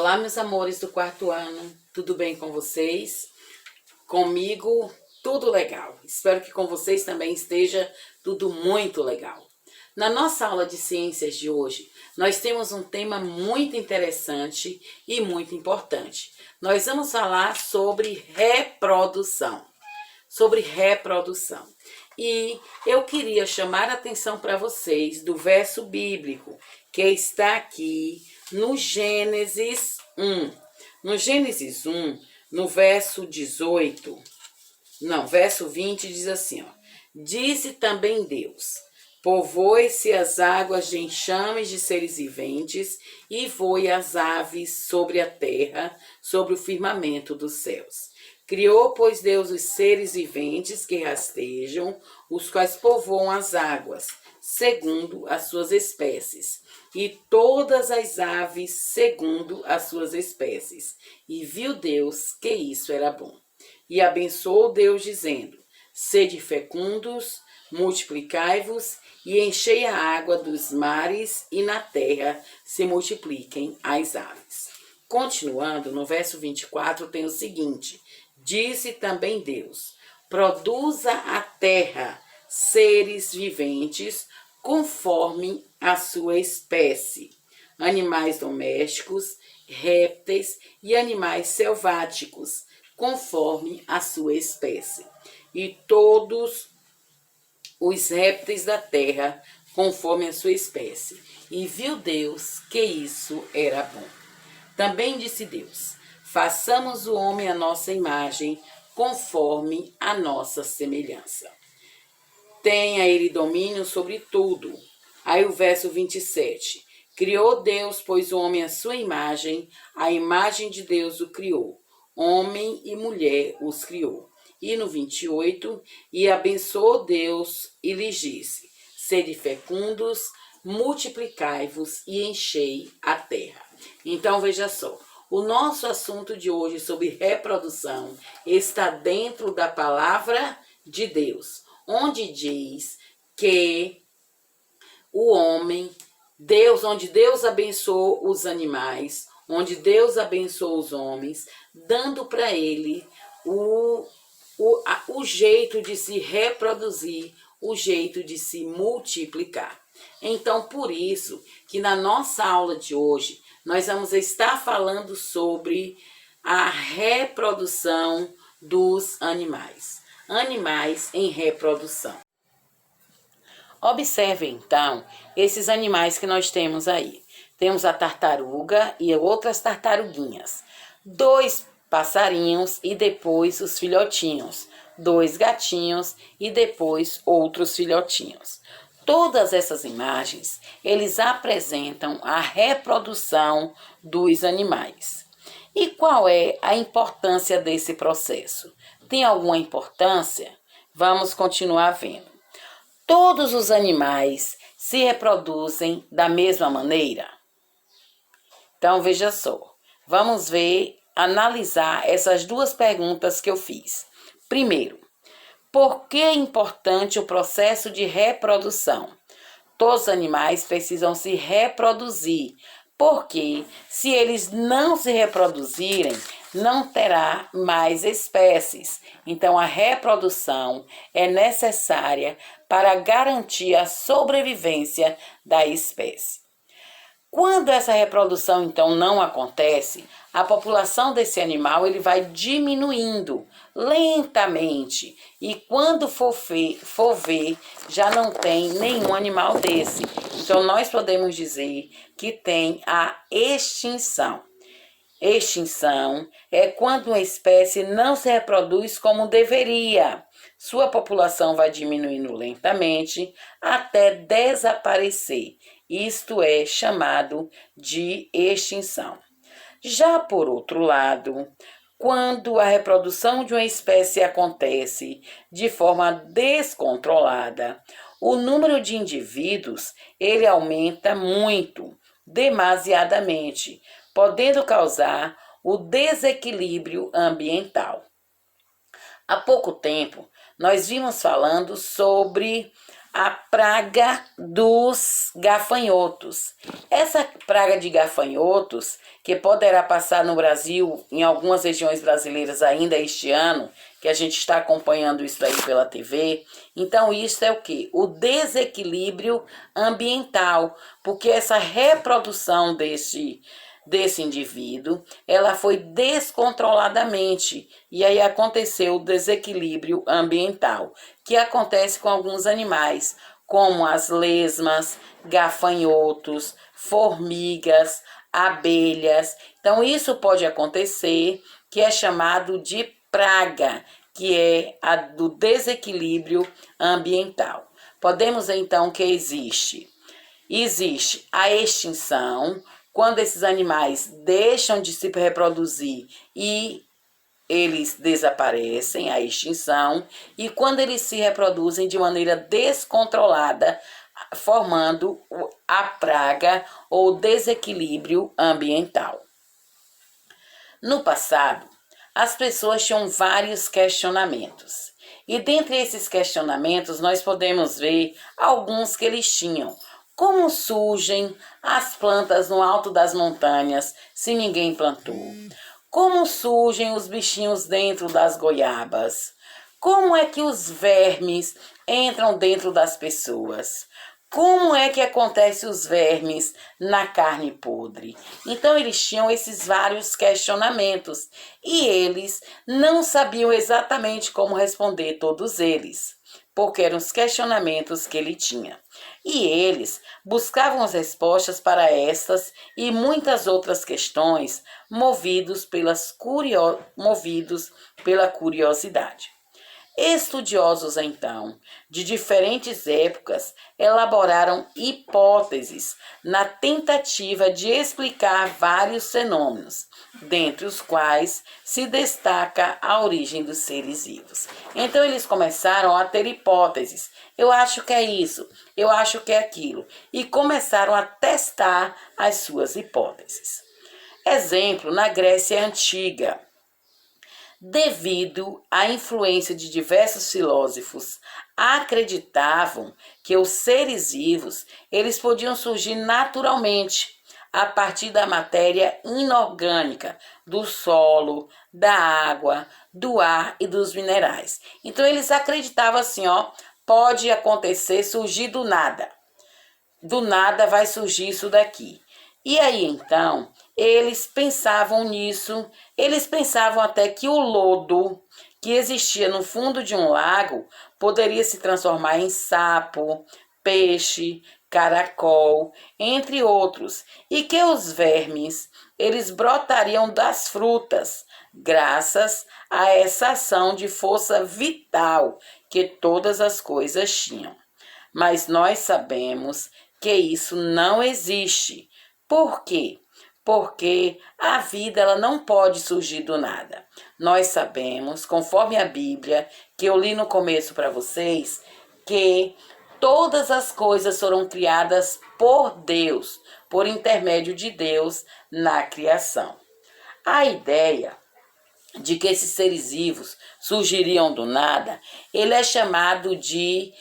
Olá, meus amores do quarto ano, tudo bem com vocês? Comigo, tudo legal. Espero que com vocês também esteja tudo muito legal. Na nossa aula de ciências de hoje, nós temos um tema muito interessante e muito importante. Nós vamos falar sobre reprodução. E eu queria chamar a atenção para vocês do verso bíblico que está aqui no Gênesis 1. No Gênesis 1, no verso 20 diz assim, ó. Disse também Deus, povoe-se as águas de enxames de seres viventes e voe as aves sobre a terra, sobre o firmamento dos céus. Criou, pois, Deus os seres viventes que rastejam, os quais povoam as águas, segundo as suas espécies, e todas as aves segundo as suas espécies. E viu Deus que isso era bom. E abençoou Deus, dizendo, sede fecundos, multiplicai-vos, e enchei a água dos mares, e na terra se multipliquem as aves. Continuando, no verso 24 tem o seguinte, disse também Deus, produza a terra seres viventes conforme a sua espécie, animais domésticos, répteis e animais selváticos, conforme a sua espécie, e todos os répteis da terra, conforme a sua espécie. E viu Deus que isso era bom. Também disse Deus, façamos o homem à nossa imagem, conforme a nossa semelhança. Tenha ele domínio sobre tudo. Aí o verso 27. Criou Deus, pois, o homem à sua imagem, a imagem de Deus o criou. Homem e mulher os criou. E no 28, e abençoou Deus e lhes disse, sede fecundos, multiplicai-vos e enchei a terra. Então, veja só, o nosso assunto de hoje sobre reprodução está dentro da palavra de Deus, onde diz que o homem, onde Deus abençoou os animais, onde Deus abençoou os homens, dando para ele o jeito de se reproduzir, o jeito de se multiplicar. Então, por isso que na nossa aula de hoje, nós vamos estar falando sobre a reprodução dos animais. Animais em reprodução. Observe, então, esses animais que nós temos aí. Temos a tartaruga e outras tartaruguinhas. 2 passarinhos e depois os filhotinhos. 2 gatinhos e depois outros filhotinhos. Todas essas imagens, eles apresentam a reprodução dos animais. E qual é a importância desse processo? Tem alguma importância? Vamos continuar vendo. Todos os animais se reproduzem da mesma maneira? Então, veja só. Vamos analisar essas 2 perguntas que eu fiz. Primeiro, por que é importante o processo de reprodução? Todos os animais precisam se reproduzir, porque se eles não se reproduzirem, não terá mais espécies. Então, a reprodução é necessária para garantir a sobrevivência da espécie. Quando essa reprodução, então, não acontece, a população desse animal ele vai diminuindo lentamente. E quando for ver, já não tem nenhum animal desse. Então, nós podemos dizer que tem a extinção. Extinção é quando uma espécie não se reproduz como deveria. Sua população vai diminuindo lentamente até desaparecer. Isto é chamado de extinção. Já por outro lado, quando a reprodução de uma espécie acontece de forma descontrolada, o número de indivíduos ele aumenta muito, demasiadamente, podendo causar o desequilíbrio ambiental. Há pouco tempo, nós vimos falando sobre a praga dos gafanhotos. Essa praga de gafanhotos, que poderá passar no Brasil, em algumas regiões brasileiras ainda este ano, que a gente está acompanhando isso aí pela TV. Então, isso é o quê? O desequilíbrio ambiental, porque essa reprodução desse indivíduo, ela foi descontroladamente, e aí aconteceu o desequilíbrio ambiental, que acontece com alguns animais, como as lesmas, gafanhotos, formigas, abelhas. Então, isso pode acontecer, que é chamado de praga, que é a do desequilíbrio ambiental. Podemos então que existe a extinção, quando esses animais deixam de se reproduzir e eles desaparecem, a extinção, e quando eles se reproduzem de maneira descontrolada, formando a praga ou desequilíbrio ambiental. No passado, as pessoas tinham vários questionamentos. E dentre esses questionamentos, nós podemos ver alguns que eles tinham. Como surgem as plantas no alto das montanhas se ninguém plantou? Como surgem os bichinhos dentro das goiabas? Como é que os vermes entram dentro das pessoas? Como é que acontece os vermes na carne podre? Então, eles tinham esses vários questionamentos e eles não sabiam exatamente como responder todos eles, porque eram os questionamentos que ele tinha. E eles buscavam as respostas para estas e muitas outras questões movidos pela curiosidade. Estudiosos, então, de diferentes épocas, elaboraram hipóteses na tentativa de explicar vários fenômenos, dentre os quais se destaca a origem dos seres vivos. Então, eles começaram a ter hipóteses. Eu acho que é isso, eu acho que é aquilo. E começaram a testar as suas hipóteses. Exemplo, na Grécia Antiga. Devido à influência de diversos filósofos, acreditavam que os seres vivos eles podiam surgir naturalmente a partir da matéria inorgânica, do solo, da água, do ar e dos minerais. Então eles acreditavam assim, pode acontecer, surgir do nada. Do nada vai surgir isso daqui. E aí, então, eles pensavam nisso, eles pensavam até que o lodo que existia no fundo de um lago poderia se transformar em sapo, peixe, caracol, entre outros, e que os vermes, eles brotariam das frutas, graças a essa ação de força vital que todas as coisas tinham. Mas nós sabemos que isso não existe. Por quê? Porque a vida ela não pode surgir do nada. Nós sabemos, conforme a Bíblia, que eu li no começo para vocês, que todas as coisas foram criadas por Deus, por intermédio de Deus na criação. A ideia de que esses seres vivos surgiriam do nada, ele é chamado de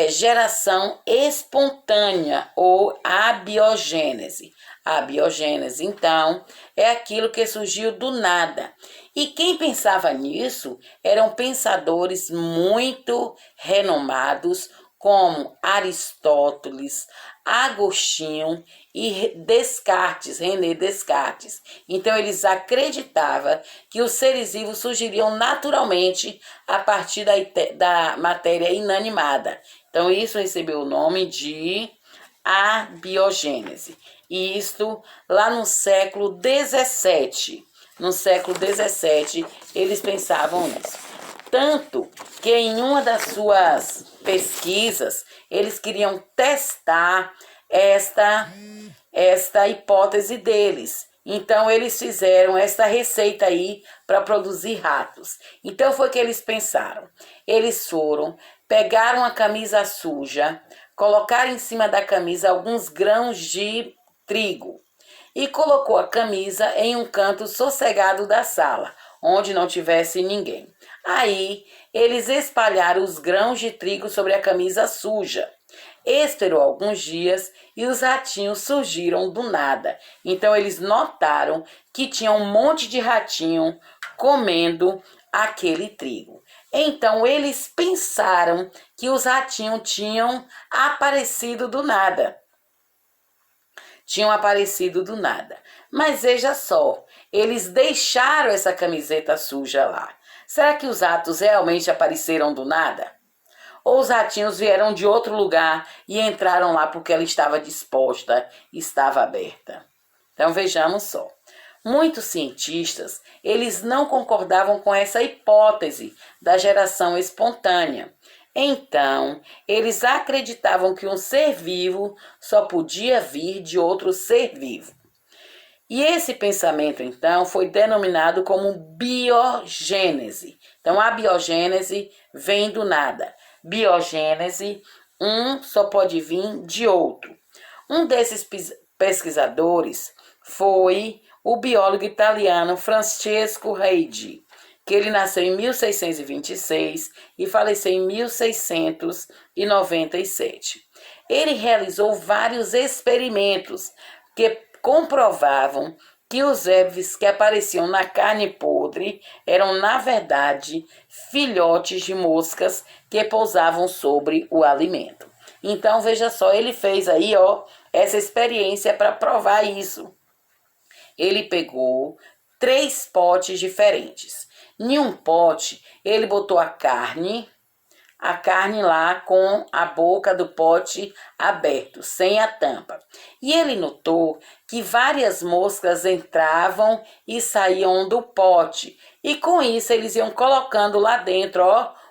geração espontânea ou abiogênese. A biogênese, então, é aquilo que surgiu do nada. E quem pensava nisso eram pensadores muito renomados, como Aristóteles, Agostinho e Descartes, René Descartes. Então, eles acreditavam que os seres vivos surgiriam naturalmente a partir da matéria inanimada. Então, isso recebeu o nome de abiogênese. E isto lá no século XVII. No século XVII, eles pensavam nisso. Tanto que em uma das suas pesquisas, eles queriam testar esta hipótese deles. Então, eles fizeram esta receita aí para produzir ratos. Então, foi que eles pensaram. Eles pegaram a camisa suja, colocaram em cima da camisa alguns grãos de trigo e colocou a camisa em um canto sossegado da sala, onde não tivesse ninguém. Aí, eles espalharam os grãos de trigo sobre a camisa suja Esperou alguns dias e os ratinhos surgiram do nada. Então eles notaram que tinha um monte de ratinho comendo aquele trigo. Então eles pensaram que os ratinhos tinham aparecido do nada. Mas veja só, eles deixaram essa camiseta suja lá. Será que os ratos realmente apareceram do nada? Ou os ratinhos vieram de outro lugar e entraram lá porque ela estava disposta, estava aberta? Então vejamos só. Muitos cientistas, eles não concordavam com essa hipótese da geração espontânea. Então, eles acreditavam que um ser vivo só podia vir de outro ser vivo. E esse pensamento, então, foi denominado como biogênese. Então, a biogênese vem do nada. Biogênese, um só pode vir de outro. Um desses pesquisadores foi o biólogo italiano Francesco Reidy, que ele nasceu em 1626 e faleceu em 1697. Ele realizou vários experimentos que comprovavam que os vermes que apareciam na carne podre eram, na verdade, filhotes de moscas que pousavam sobre o alimento. Então, veja só, ele fez aí, essa experiência para provar isso. Ele pegou 3 potes diferentes. Em um pote, ele botou a carne lá com a boca do pote aberto, sem a tampa. E ele notou que várias moscas entravam e saíam do pote. E com isso eles iam colocando lá dentro,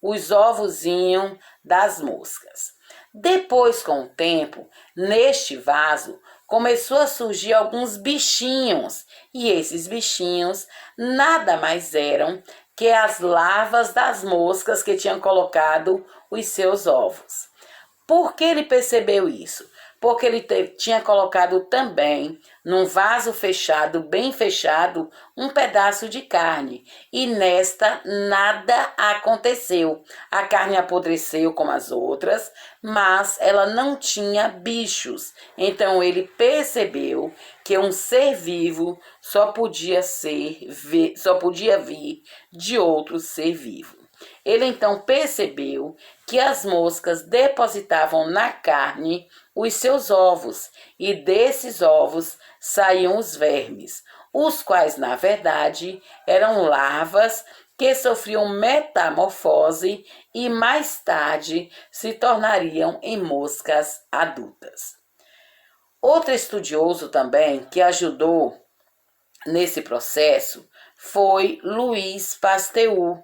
os ovozinhos das moscas. Depois, com o tempo, neste vaso, começou a surgir alguns bichinhos. E esses bichinhos nada mais eram que as larvas das moscas que tinham colocado os seus ovos. Por que ele percebeu isso? Porque ele tinha colocado também, num vaso fechado, bem fechado, um pedaço de carne. E nesta nada aconteceu. A carne apodreceu como as outras, mas ela não tinha bichos. Então ele percebeu que um ser vivo só podia vir de outro ser vivo. Ele então percebeu que as moscas depositavam na carne os seus ovos, e desses ovos saíam os vermes, os quais, na verdade, eram larvas que sofriam metamorfose e mais tarde se tornariam em moscas adultas. Outro estudioso também que ajudou nesse processo foi Louis Pasteur.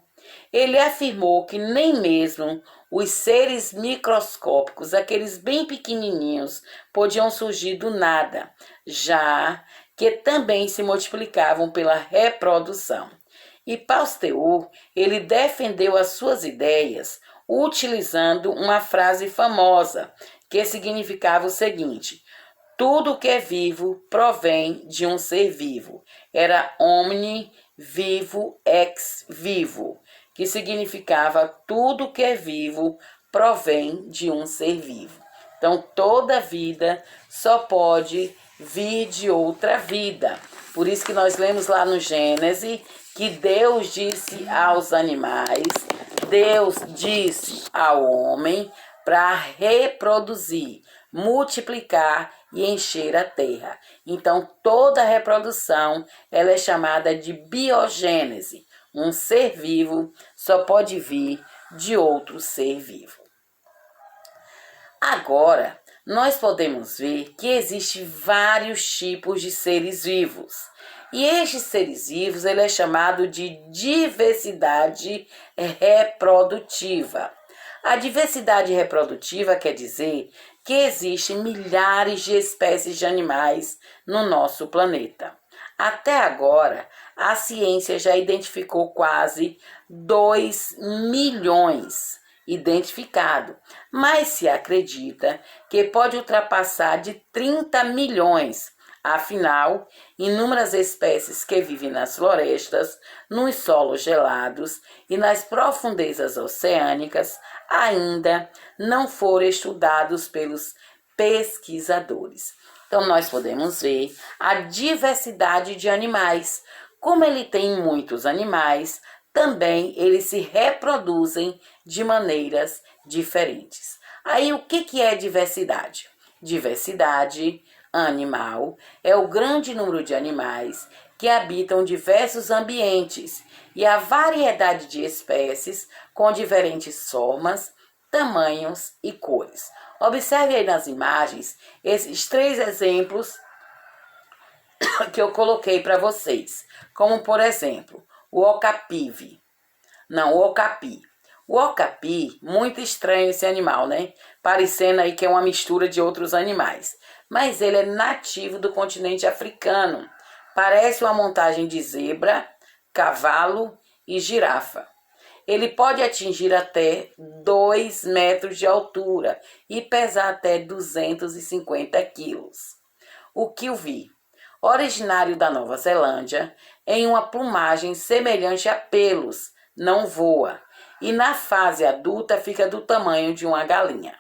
Ele afirmou que nem mesmo os seres microscópicos, aqueles bem pequenininhos, podiam surgir do nada, já que também se multiplicavam pela reprodução. E Pasteur, ele defendeu as suas ideias utilizando uma frase famosa, que significava o seguinte: tudo que é vivo provém de um ser vivo. Era omni vivo ex vivo, que significava tudo que é vivo provém de um ser vivo. Então, toda vida só pode vir de outra vida. Por isso que nós lemos lá no Gênesis que Deus disse aos animais, Deus disse ao homem para reproduzir, multiplicar e encher a terra. Então, toda reprodução ela é chamada de biogênese. Um ser vivo só pode vir de outro ser vivo. Agora, nós podemos ver que existem vários tipos de seres vivos. E estes seres vivos ele é chamado de diversidade reprodutiva. A diversidade reprodutiva quer dizer que existem milhares de espécies de animais no nosso planeta. Até agora, a ciência já identificou quase 2 milhões identificado, mas se acredita que pode ultrapassar de 30 milhões Afinal, inúmeras espécies que vivem nas florestas, nos solos gelados e nas profundezas oceânicas ainda não foram estudados pelos pesquisadores. Então, nós podemos ver a diversidade de animais. Como ele tem muitos animais, também eles se reproduzem de maneiras diferentes. Aí, o que é diversidade? Diversidade animal é o grande número de animais que habitam diversos ambientes e a variedade de espécies com diferentes formas, tamanhos e cores. Observe aí nas imagens esses 3 exemplos que eu coloquei para vocês, como por exemplo, o okapi. O okapi, muito estranho esse animal, né? Parecendo aí que é uma mistura de outros animais. Mas ele é nativo do continente africano. Parece uma montagem de zebra, cavalo e girafa. Ele pode atingir até 2 metros de altura e pesar até 250 quilos. O kiwi, originário da Nova Zelândia, em uma plumagem semelhante a pelos, não voa e na fase adulta fica do tamanho de uma galinha.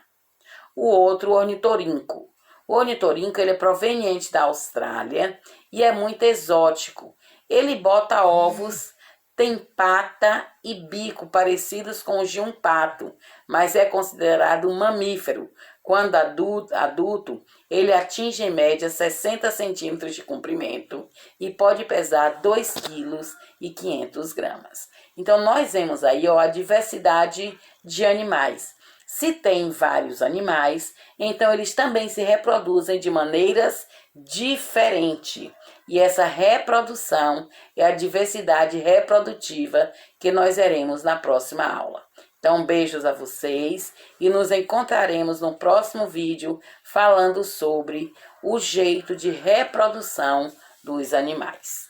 O outro, o ornitorrinco. O ornitorrinco ele é proveniente da Austrália e é muito exótico. Ele bota ovos, tem pata e bico parecidos com os de um pato, mas é considerado um mamífero. Quando adulto, ele atinge em média 60 centímetros de comprimento e pode pesar 2,5 kg. Então, nós vemos aí a diversidade de animais. Se tem vários animais, então eles também se reproduzem de maneiras diferentes. E essa reprodução é a diversidade reprodutiva que nós veremos na próxima aula. Então, beijos a vocês e nos encontraremos no próximo vídeo falando sobre o jeito de reprodução dos animais.